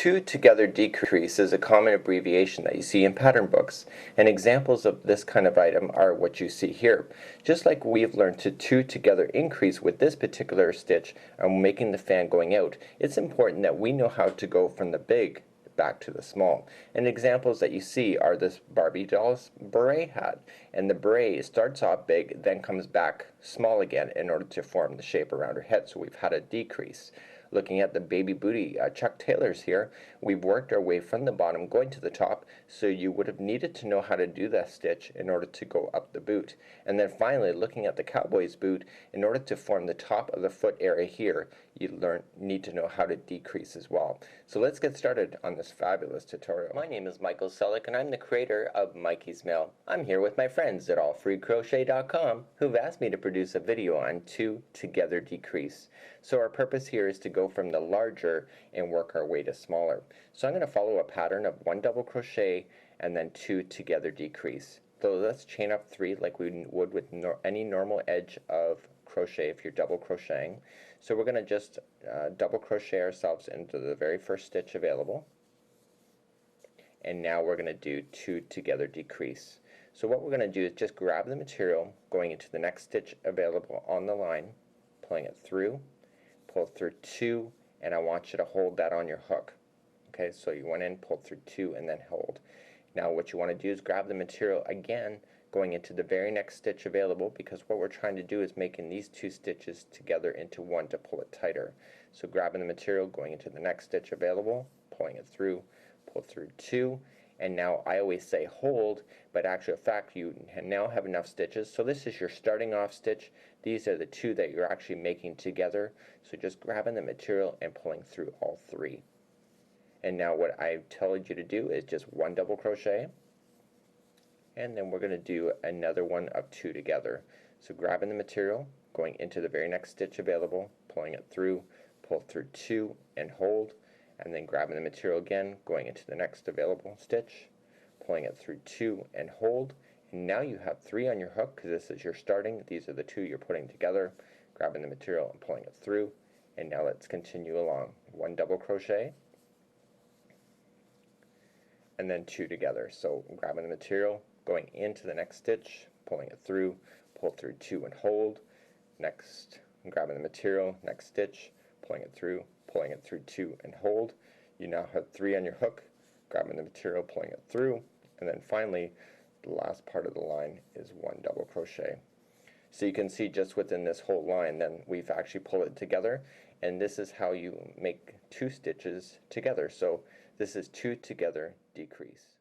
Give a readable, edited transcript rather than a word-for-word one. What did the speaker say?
Two together decrease is a common abbreviation that you see in pattern books, and examples of this kind of item are what you see here. Just like we've learned to two together increase with this particular stitch and making the fan going out, it's important that we know how to go from the big back to the small. And examples that you see are this Barbie doll's beret hat, and the beret starts off big, then comes back small again in order to form the shape around her head, so we've had a decrease. Looking at the baby booty Chuck Taylors here, we've worked our way from the bottom going to the top, so you would have needed to know how to do that stitch in order to go up the boot. And then finally, looking at the cowboy's boot, in order to form the top of the foot area here, you need to know how to decrease as well. So let's get started on this fabulous tutorial. My name is Michael Selleck, and I'm the creator of Mikey's Mail. I'm here with my friends at allfreecrochet.com who've asked me to produce a video on two together decrease. So our purpose here is to go from the larger and work our way to smaller. So I'm going to follow a pattern of 1 double crochet and then 2 together decrease. So let's chain up 3 like we would with any normal edge of crochet if you're double crocheting. So we're going to just double crochet ourselves into the very first stitch available, and now we're going to do 2 together decrease. So what we're going to do is just grab the material, going into the next stitch available on the line, pulling it through, pull through 2, and I want you to hold that on your hook. Okay, so you went in, pulled through 2, and then hold. Now what you want to do is grab the material again, going into the very next stitch available, because what we're trying to do is making these 2 stitches together into one to pull it tighter. So grabbing the material, going into the next stitch available, pulling it through, pull through 2, and now I always say hold, but actual fact you now have enough stitches. So this is your starting off stitch. These are the 2 that you're actually making together. So just grabbing the material and pulling through all 3. And now what I told you to do is just 1 double crochet, and then we're going to do another one of 2 together. So grabbing the material, going into the very next stitch available, pulling it through, pull through 2 and hold, and then grabbing the material again, going into the next available stitch, pulling it through 2 and hold. And now you have 3 on your hook because this is your starting. These are the 2 you're putting together, grabbing the material and pulling it through. And now let's continue along. 1 double crochet, and then 2 together. So grabbing the material, going into the next stitch, pulling it through, pull through 2 and hold. Next, grabbing the material, next stitch, pulling it through 2 and hold. You now have 3 on your hook, grabbing the material, pulling it through, and then finally the last part of the line is 1 double crochet. So you can see just within this whole line then we've actually pulled it together, and this is how you make 2 stitches together. So this is 2 together decrease.